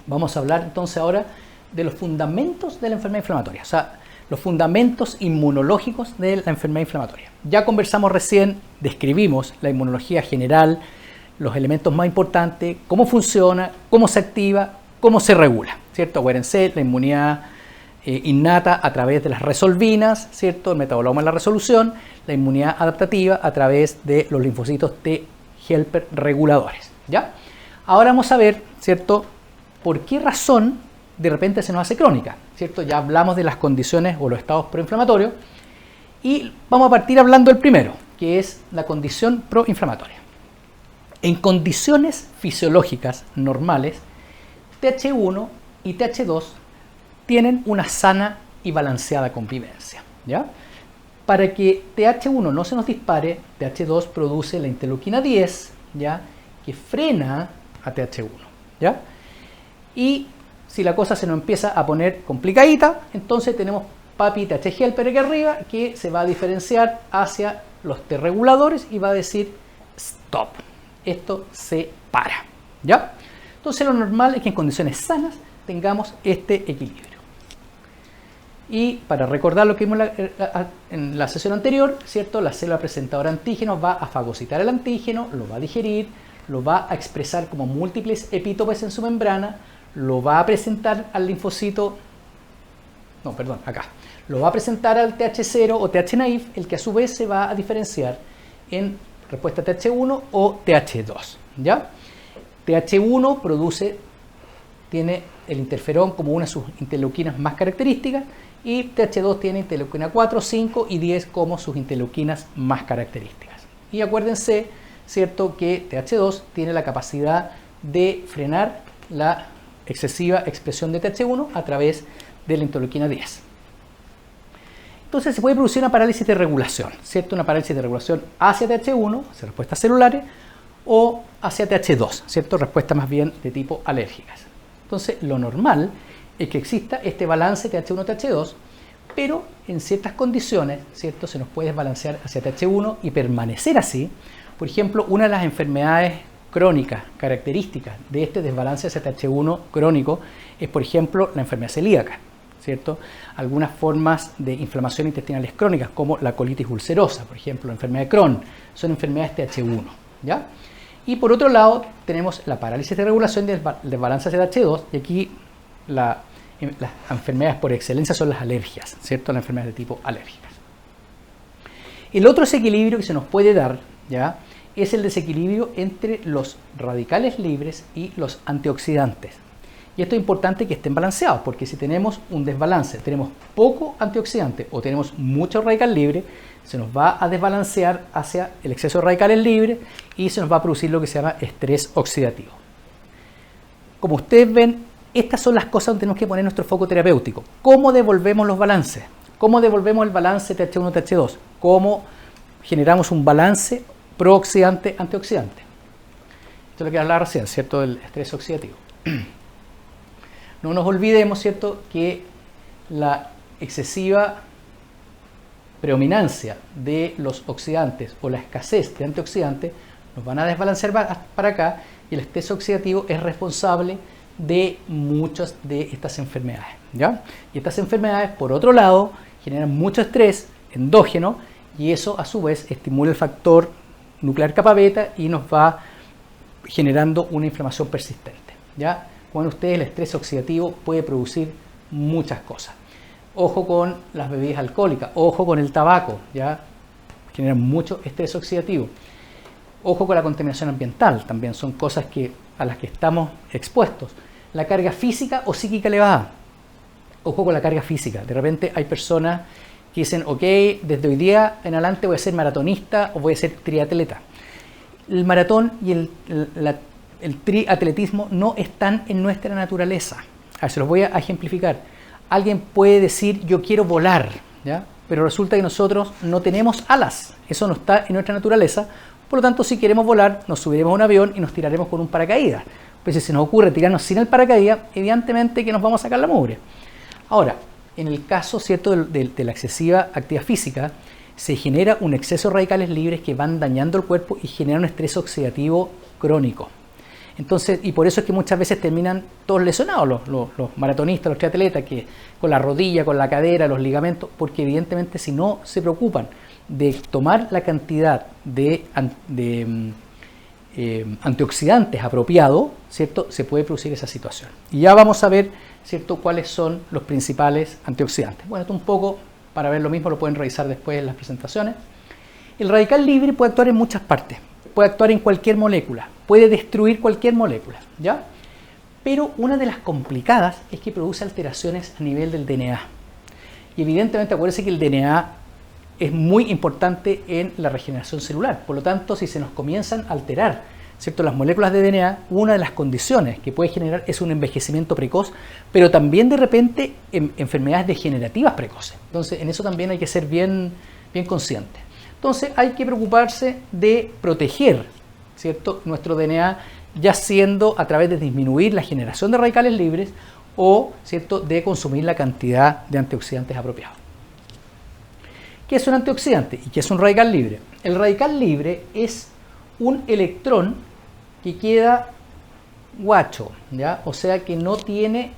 Vamos a hablar entonces ahora de los fundamentos de la enfermedad inflamatoria, o sea, los fundamentos inmunológicos de la enfermedad inflamatoria. Ya conversamos recién, describimos la inmunología general, los elementos más importantes, cómo funciona, cómo se activa, cómo se regula, ¿cierto? Acuérdense, la inmunidad innata a través de las resolvinas, ¿cierto? El metaboloma de la resolución, la inmunidad adaptativa a través de los linfocitos T helper reguladores, ¿ya? Ahora vamos a ver, ¿cierto?, por qué razón de repente se nos hace crónica, ¿cierto? Ya hablamos de las condiciones o los estados proinflamatorios y vamos a partir hablando del primero, que es la condición proinflamatoria. En condiciones fisiológicas normales, TH1 y TH2 tienen una sana y balanceada convivencia, ¿ya? Para que TH1 no se nos dispare, TH2 produce la interleuquina 10, ¿ya?, que frena a TH1, ¿ya? Y si la cosa se nos empieza a poner complicadita, entonces tenemos papi TH helper aquí arriba que se va a diferenciar hacia los T reguladores y va a decir stop, esto se para, ¿ya? Entonces lo normal es que en condiciones sanas tengamos este equilibrio. Y para recordar lo que vimos en la sesión anterior, ¿cierto?, la célula presentadora de antígenos va a fagocitar el antígeno, lo va a digerir, lo va a expresar como múltiples epítopes en su membrana, lo va a presentar al linfocito, lo va a presentar al TH0 o TH naive, el que a su vez se va a diferenciar en respuesta TH1 o TH2, ¿ya? TH1 tiene el interferón como una de sus interleuquinas más características y TH2 tiene interleuquina 4, 5 y 10 como sus interleuquinas más características. Y acuérdense, ¿cierto?, que TH2 tiene la capacidad de frenar la excesiva expresión de TH1 a través de la interleuquina 10. Entonces se puede producir una parálisis de regulación, ¿cierto? Una parálisis de regulación hacia TH1, hacia respuestas celulares, o hacia TH2, ¿cierto? Respuestas más bien de tipo alérgicas. Entonces lo normal es que exista este balance TH1-TH2, pero en ciertas condiciones, ¿cierto?, se nos puede desbalancear hacia TH1 y permanecer así. Por ejemplo, una de las enfermedades crónicas características de este desbalance hacia TH1 crónico es, por ejemplo, la enfermedad celíaca, ¿cierto? Algunas formas de inflamación intestinales crónicas, como la colitis ulcerosa, por ejemplo, la enfermedad de Crohn, son enfermedades TH1, ¿ya? Y por otro lado, tenemos la parálisis de regulación del desbalance hacia TH2, y aquí las enfermedades por excelencia son las alergias, ¿cierto? Las enfermedades de tipo alérgicas. El otro desequilibrio que se nos puede dar, ¿ya?, es el desequilibrio entre los radicales libres y los antioxidantes. Y esto es importante que estén balanceados, porque si tenemos un desbalance, tenemos poco antioxidante o tenemos mucho radical libre, se nos va a desbalancear hacia el exceso de radicales libres y se nos va a producir lo que se llama estrés oxidativo. Como ustedes ven, estas son las cosas donde tenemos que poner nuestro foco terapéutico. ¿Cómo devolvemos los balances? ¿Cómo devolvemos el balance TH1-TH2? ¿Cómo generamos un balance prooxidante-antioxidante? Esto es lo que hablaba recién, ¿cierto?, del estrés oxidativo. No nos olvidemos, ¿cierto?, que la excesiva predominancia de los oxidantes o la escasez de antioxidantes nos van a desbalancear para acá, y el estrés oxidativo es responsable de muchas de estas enfermedades, ¿ya? Y estas enfermedades, por otro lado, generan mucho estrés endógeno y eso a su vez estimula el factor nuclear kappa beta y nos va generando una inflamación persistente, ¿ya? Con ustedes, el estrés oxidativo puede producir muchas cosas. Ojo con las bebidas alcohólicas, ojo con el tabaco, ¿ya? Generan mucho estrés oxidativo. Ojo con la contaminación ambiental, también son cosas a las que estamos expuestos. La carga física o psíquica elevada. Ojo con la carga física. De repente hay personas que dicen, ok, desde hoy día en adelante voy a ser maratonista o voy a ser triatleta. El maratón y el triatletismo no están en nuestra naturaleza. A ver, se los voy a ejemplificar. Alguien puede decir, yo quiero volar, ¿ya?, pero resulta que nosotros no tenemos alas. Eso no está en nuestra naturaleza. Por lo tanto, si queremos volar, nos subiremos a un avión y nos tiraremos con un paracaídas. Pues si se nos ocurre tirarnos sin el paracaídas, evidentemente que nos vamos a sacar la mugre. Ahora, en el caso, ¿cierto?, de la excesiva actividad física, se genera un exceso de radicales libres que van dañando el cuerpo y generan un estrés oxidativo crónico. Entonces, y por eso es que muchas veces terminan todos lesionados los maratonistas, los triatletas, que con la rodilla, con la cadera, los ligamentos, porque evidentemente si no se preocupan de tomar la cantidad de antioxidantes apropiado, ¿cierto?, se puede producir esa situación. Y ya vamos a ver, ¿cierto?, cuáles son los principales antioxidantes. Bueno, esto un poco, para ver lo mismo, lo pueden revisar después en las presentaciones. El radical libre puede actuar en muchas partes, puede actuar en cualquier molécula, puede destruir cualquier molécula, ¿ya? Pero una de las complicadas es que produce alteraciones a nivel del DNA. Y evidentemente acuérdense que el DNA es muy importante en la regeneración celular. Por lo tanto, si se nos comienzan a alterar, ¿cierto?, las moléculas de DNA, una de las condiciones que puede generar es un envejecimiento precoz, pero también de repente enfermedades degenerativas precoces. Entonces, en eso también hay que ser bien conscientes. Entonces, hay que preocuparse de proteger, ¿cierto?, nuestro DNA, ya siendo a través de disminuir la generación de radicales libres o, ¿cierto?, de consumir la cantidad de antioxidantes apropiados. ¿Qué es un antioxidante y qué es un radical libre? El radical libre es un electrón que queda guacho, ¿ya? O sea que no tiene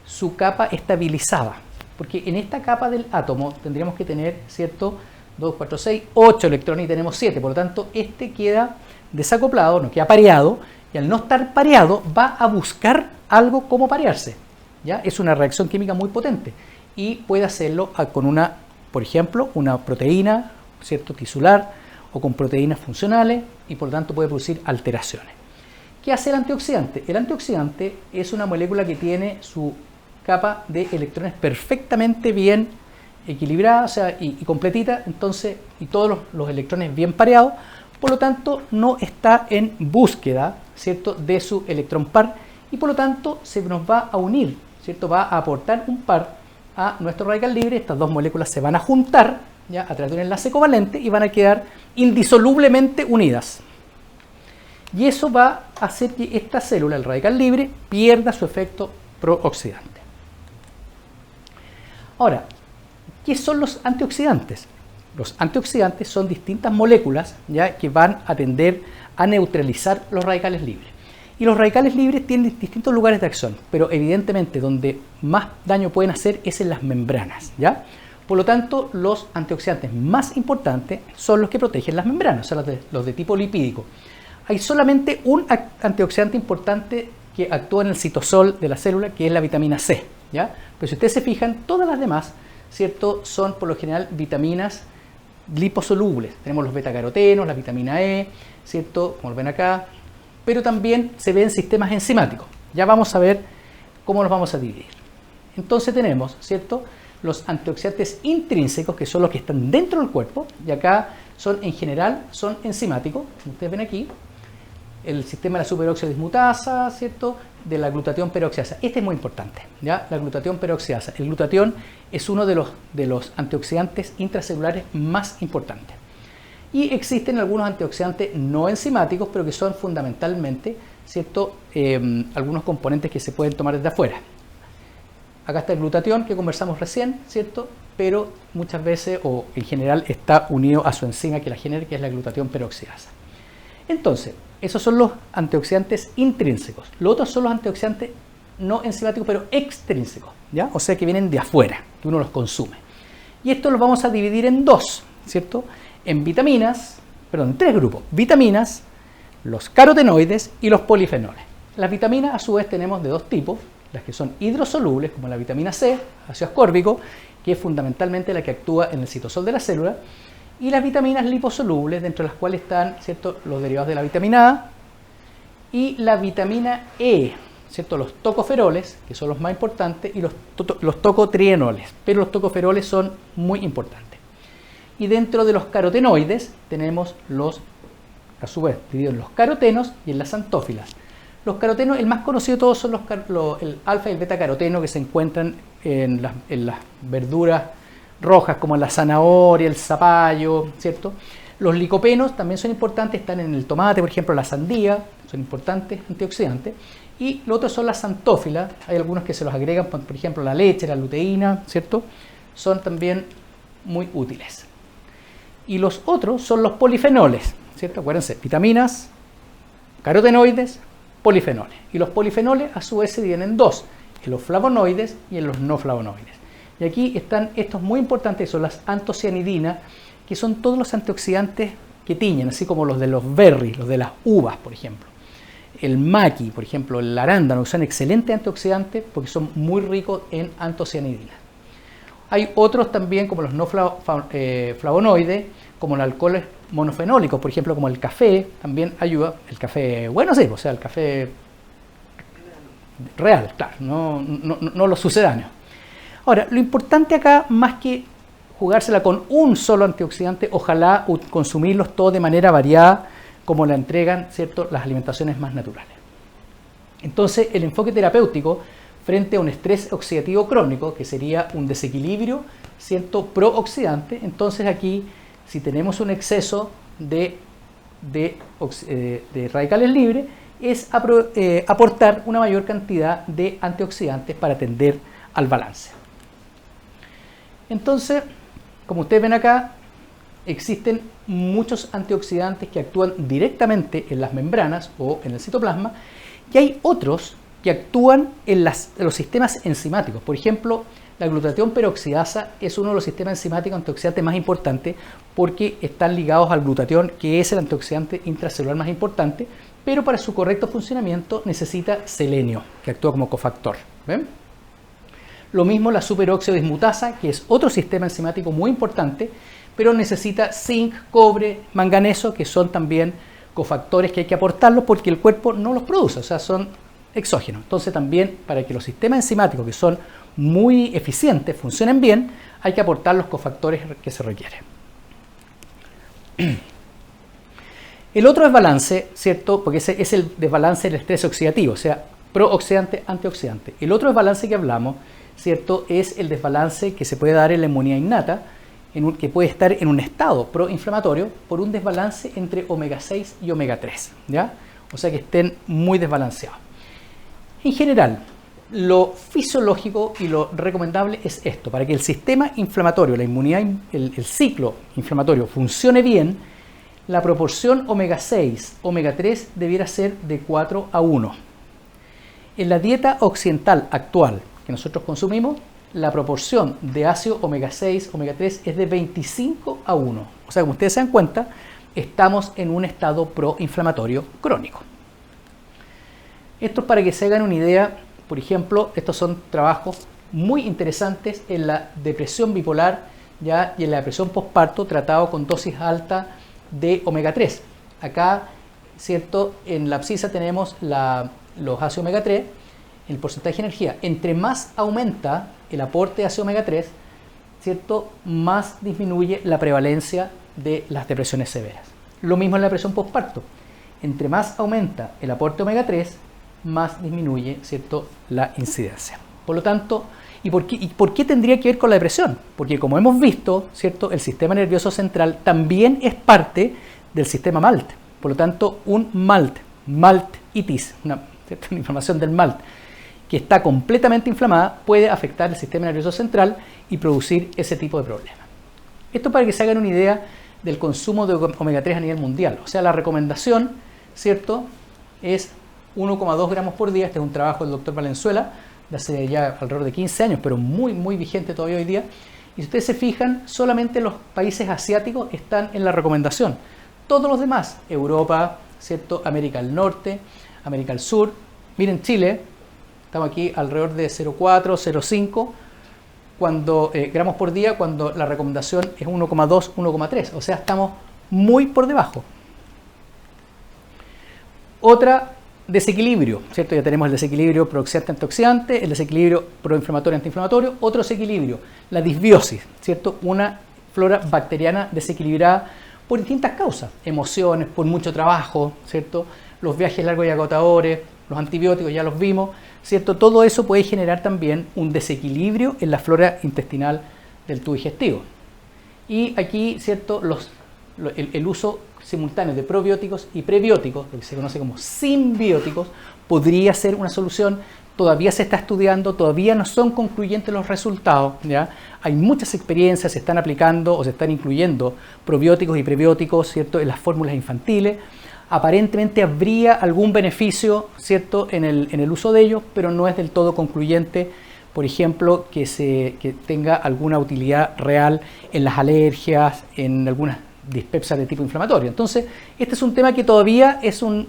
su capa estabilizada, porque en esta capa del átomo tendríamos que tener, ¿cierto?, 2, 4, 6, 8 electrones y tenemos 7, por lo tanto este queda desacoplado, no queda pareado, y al no estar pareado va a buscar algo como parearse, ¿ya? Es una reacción química muy potente y puede hacerlo con una, por ejemplo, una proteína, ¿cierto?, tisular, o con proteínas funcionales, y por lo tanto puede producir alteraciones. ¿Qué hace el antioxidante? El antioxidante es una molécula que tiene su capa de electrones perfectamente bien equilibrada, o sea, y completita, entonces, y todos los electrones bien pareados, por lo tanto no está en búsqueda, ¿cierto?, de su electrón par, y por lo tanto se nos va a unir, ¿cierto?, va a aportar un par a nuestro radical libre. Estas dos moléculas se van a juntar, ¿ya?, a través de un enlace covalente y van a quedar indisolublemente unidas. Y eso va a hacer que esta célula, el radical libre, pierda su efecto prooxidante. Ahora, ¿qué son los antioxidantes? Los antioxidantes son distintas moléculas, ¿ya?, que van a tender a neutralizar los radicales libres. Y los radicales libres tienen distintos lugares de acción, pero evidentemente donde más daño pueden hacer es en las membranas, ¿ya? Por lo tanto, los antioxidantes más importantes son los que protegen las membranas, o sea, los de tipo lipídico. Hay solamente un antioxidante importante que actúa en el citosol de la célula, que es la vitamina C, ¿ya? Pero si ustedes se fijan, todas las demás, ¿cierto?, son por lo general vitaminas liposolubles. Tenemos los betacarotenos, la vitamina E, ¿cierto?, como lo ven acá, pero también se ven sistemas enzimáticos. Ya vamos a ver cómo los vamos a dividir. Entonces tenemos, ¿cierto?, los antioxidantes intrínsecos, que son los que están dentro del cuerpo, y acá son, en general, son enzimáticos, como ustedes ven aquí, el sistema de la superóxido dismutasa, ¿cierto?, de la glutatión peroxidasa. Este es muy importante, ¿ya? La glutatión peroxidasa. El glutatión es uno de los antioxidantes intracelulares más importantes. Y existen algunos antioxidantes no enzimáticos, pero que son fundamentalmente, ¿cierto?, algunos componentes que se pueden tomar desde afuera. Acá está el glutatión que conversamos recién, ¿cierto?, pero muchas veces o en general está unido a su enzima que la genera, que es la glutatión peroxidasa. Entonces, esos son los antioxidantes intrínsecos. Los otros son los antioxidantes no enzimáticos, pero extrínsecos, ¿ya? O sea, que vienen de afuera, que uno los consume. Y estos los vamos a dividir en dos, ¿cierto?, en en tres grupos: vitaminas, los carotenoides y los polifenoles. Las vitaminas, a su vez, tenemos de dos tipos: las que son hidrosolubles, como la vitamina C, ácido ascórbico, que es fundamentalmente la que actúa en el citosol de la célula, y las vitaminas liposolubles, dentro de las cuales están, ¿cierto?, los derivados de la vitamina A y la vitamina E, ¿cierto?, los tocoferoles, que son los más importantes, y los tocotrienoles, pero los tocoferoles son muy importantes. Y dentro de los carotenoides tenemos a su vez, divididos en los carotenos y en las xantófilas. Los carotenos, el más conocido de todos son el alfa y el beta caroteno, que se encuentran en las verduras rojas como la zanahoria, el zapallo, ¿cierto? Los licopenos también son importantes, están en el tomate, por ejemplo, la sandía, son importantes antioxidantes. Y lo otro son las xantófilas, hay algunos que se los agregan, por ejemplo, la leche, la luteína, ¿cierto? Son también muy útiles. Y los otros son los polifenoles, ¿cierto? Acuérdense, vitaminas, carotenoides, polifenoles. Y los polifenoles a su vez se dividen en dos, en los flavonoides y en los no flavonoides. Y aquí están estos muy importantes, son las antocianidinas, que son todos los antioxidantes que tiñen, así como los de los berries, los de las uvas, por ejemplo. El maqui, por ejemplo, el arándano, son excelentes antioxidantes porque son muy ricos en antocianidinas. Hay otros también, como los no flavonoides, como los alcoholes monofenólicos, por ejemplo, como el café, también ayuda. El café, bueno, sí, o sea, el café real, claro, no los sucedáneos. Ahora, lo importante acá, más que jugársela con un solo antioxidante, ojalá consumirlos todos de manera variada, como la entregan, ¿cierto?, las alimentaciones más naturales. Entonces, el enfoque terapéutico frente a un estrés oxidativo crónico, que sería un desequilibrio, ¿cierto?, prooxidante, entonces aquí, si tenemos un exceso de radicales libres, es aportar una mayor cantidad de antioxidantes para tender al balance. Entonces, como ustedes ven acá, existen muchos antioxidantes que actúan directamente en las membranas o en el citoplasma, y hay otros que actúan en los sistemas enzimáticos. Por ejemplo, la glutatión peroxidasa es uno de los sistemas enzimáticos antioxidantes más importantes porque están ligados al glutatión, que es el antioxidante intracelular más importante, pero para su correcto funcionamiento necesita selenio, que actúa como cofactor. ¿Ven? Lo mismo la superóxido dismutasa, que es otro sistema enzimático muy importante, pero necesita zinc, cobre, manganeso, que son también cofactores que hay que aportarlos porque el cuerpo no los produce, o sea, son exógenos. Entonces también para que los sistemas enzimáticos, que son muy eficientes, funcionen bien, hay que aportar los cofactores que se requieren. El otro desbalance, ¿cierto? Porque ese es el desbalance del estrés oxidativo, o sea, prooxidante, antioxidante. El otro desbalance que hablamos, ¿cierto?, es el desbalance que se puede dar en la inmunidad innata, que puede estar en un estado proinflamatorio por un desbalance entre omega 6 y omega 3, ¿ya? O sea que estén muy desbalanceados. En general, lo fisiológico y lo recomendable es esto: para que el sistema inflamatorio, la inmunidad, el ciclo inflamatorio funcione bien, la proporción omega 6, omega 3 debiera ser de 4:1. En la dieta occidental actual que nosotros consumimos, la proporción de ácido omega 6, omega 3 es de 25:1. O sea, como ustedes se dan cuenta, estamos en un estado proinflamatorio crónico. Esto es para que se hagan una idea. Por ejemplo, estos son trabajos muy interesantes en la depresión bipolar, ¿ya?, y en la depresión postparto, tratado con dosis alta de omega 3. Acá, ¿cierto?, en la abscisa tenemos los ácidos omega 3, el porcentaje de energía. Entre más aumenta el aporte de ácido omega 3, ¿cierto?, más disminuye la prevalencia de las depresiones severas. Lo mismo en la depresión postparto. Entre más aumenta el aporte de omega 3, más disminuye, ¿cierto?, la incidencia. Por lo tanto, ¿y por qué tendría que ver con la depresión? Porque como hemos visto, ¿cierto?, el sistema nervioso central también es parte del sistema MALT. Por lo tanto, un maltitis, una inflamación del MALT, que está completamente inflamada, puede afectar el sistema nervioso central y producir ese tipo de problemas. Esto para que se hagan una idea del consumo de omega 3 a nivel mundial. O sea, la recomendación, ¿cierto?, es 1,2 gramos por día. Este es un trabajo del doctor Valenzuela de hace ya alrededor de 15 años, pero muy, muy vigente todavía hoy día. Y si ustedes se fijan, solamente los países asiáticos están en la recomendación. Todos los demás, Europa, ¿cierto?, América del Norte, América del Sur. Miren Chile, estamos aquí alrededor de 0,4, 0,5 gramos por día, cuando la recomendación es 1,2, 1,3. O sea, estamos muy por debajo. Otra, desequilibrio, ¿cierto? Ya tenemos el desequilibrio prooxidante-antioxidante, el desequilibrio proinflamatorio-antiinflamatorio. Otro desequilibrio, la disbiosis, ¿cierto? Una flora bacteriana desequilibrada por distintas causas, emociones, por mucho trabajo, ¿cierto?, los viajes largos y agotadores, los antibióticos, ya los vimos, ¿cierto? Todo eso puede generar también un desequilibrio en la flora intestinal del tubo digestivo. Y aquí, ¿cierto?, el uso simultáneo de probióticos y prebióticos, lo que se conoce como simbióticos, podría ser una solución. Todavía se está estudiando, todavía no son concluyentes los resultados, ¿ya? Hay muchas experiencias, se están aplicando o se están incluyendo probióticos y prebióticos, ¿cierto?, en las fórmulas infantiles. Aparentemente habría algún beneficio, ¿cierto?, en el uso de ellos, pero no es del todo concluyente, por ejemplo, que tenga alguna utilidad real en las alergias, en algunas dispepsias de tipo inflamatorio. Entonces, este es un tema que todavía es un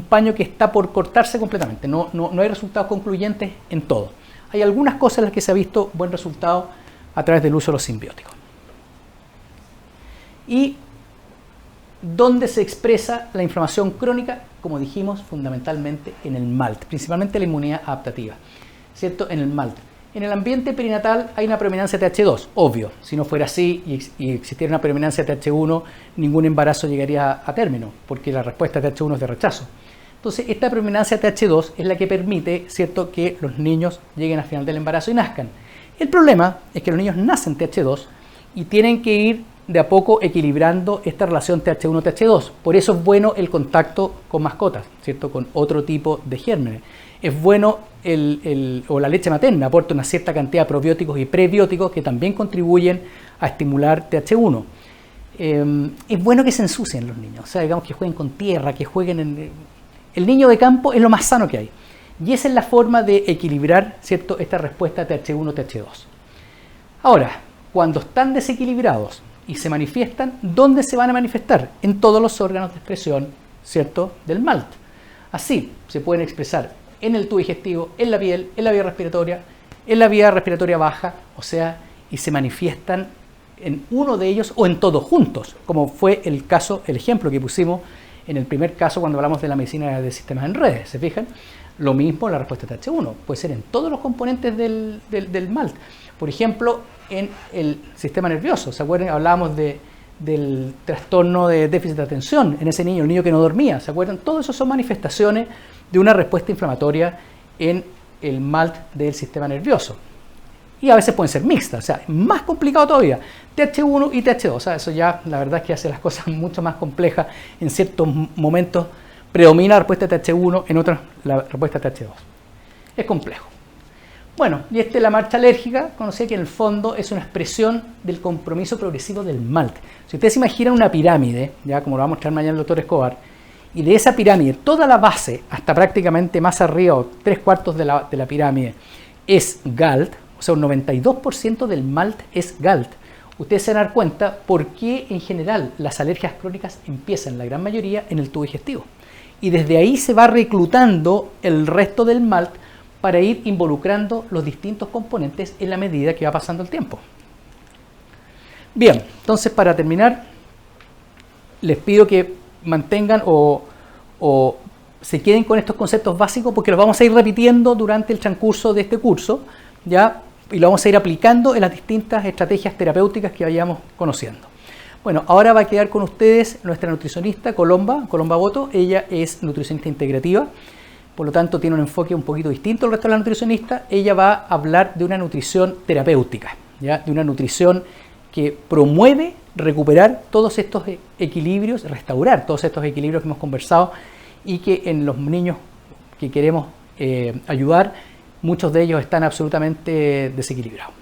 paño que está por cortarse completamente. No hay resultados concluyentes en todo. Hay algunas cosas en las que se ha visto buen resultado a través del uso de los simbióticos. Y ¿dónde se expresa la inflamación crónica? Como dijimos, fundamentalmente en el MALT, principalmente la inmunidad adaptativa, ¿cierto? En el MALT. En el ambiente perinatal hay una predominancia de TH2, obvio. Si no fuera así y existiera una predominancia de TH1, ningún embarazo llegaría a término, porque la respuesta de TH1 es de rechazo. Entonces, esta predominancia de TH2 es la que permite, ¿cierto?, que los niños lleguen al final del embarazo y nazcan. El problema es que los niños nacen TH2 y tienen que ir de a poco equilibrando esta relación TH1-TH2. Por eso es bueno el contacto con mascotas, ¿cierto?, con otro tipo de gérmenes. Es bueno o la leche materna, aporta una cierta cantidad de probióticos y prebióticos que también contribuyen a estimular TH1. Es bueno que se ensucien los niños, o sea, digamos que jueguen con tierra, que jueguen en... El niño de campo es lo más sano que hay. Y esa es la forma de equilibrar, ¿cierto?, esta respuesta TH1-TH2. Ahora, cuando están desequilibrados y se manifiestan, ¿dónde se van a manifestar? En todos los órganos de expresión, ¿cierto?, del MALT. Así se pueden expresar en el tubo digestivo, en la piel, en la vía respiratoria baja, o sea, y se manifiestan en uno de ellos o en todos juntos, como fue el ejemplo que pusimos en el primer caso cuando hablamos de la medicina de sistemas en redes. ¿Se fijan? Lo mismo la respuesta TH1, puede ser en todos los componentes del MALT. Por ejemplo, en el sistema nervioso, ¿se acuerdan? Hablábamos del trastorno de déficit de atención en ese niño, el niño que no dormía, ¿se acuerdan? Todo eso son manifestaciones de una respuesta inflamatoria en el MALT del sistema nervioso. Y a veces pueden ser mixtas, o sea, más complicado todavía, TH1 y TH2, o sea, eso ya la verdad es que hace las cosas mucho más complejas. En ciertos momentos predomina la respuesta TH1, en otros la respuesta TH2. Es complejo. Bueno, y esta es la marcha alérgica, conocida que en el fondo es una expresión del compromiso progresivo del MALT. Si ustedes se imaginan una pirámide, ya como lo va a mostrar mañana el doctor Escobar, y de esa pirámide, toda la base, hasta prácticamente más arriba, o 3/4 de la pirámide, es GALT, o sea, un 92% del MALT es GALT. Ustedes se van a dar cuenta por qué en general las alergias crónicas empiezan, la gran mayoría, en el tubo digestivo. Y desde ahí se va reclutando el resto del MALT para ir involucrando los distintos componentes en la medida que va pasando el tiempo. Bien, entonces para terminar, les pido que mantengan o se queden con estos conceptos básicos porque los vamos a ir repitiendo durante el transcurso de este curso, ¿ya? Y lo vamos a ir aplicando en las distintas estrategias terapéuticas que vayamos conociendo. Bueno, ahora va a quedar con ustedes nuestra nutricionista Colomba Boto. Ella es nutricionista integrativa, por lo tanto tiene un enfoque un poquito distinto al resto de la nutricionista. Ella va a hablar de una nutrición terapéutica, ¿ya? De una nutrición que promueve recuperar todos estos equilibrios, restaurar todos estos equilibrios que hemos conversado y que en los niños que queremos ayudar, muchos de ellos están absolutamente desequilibrados.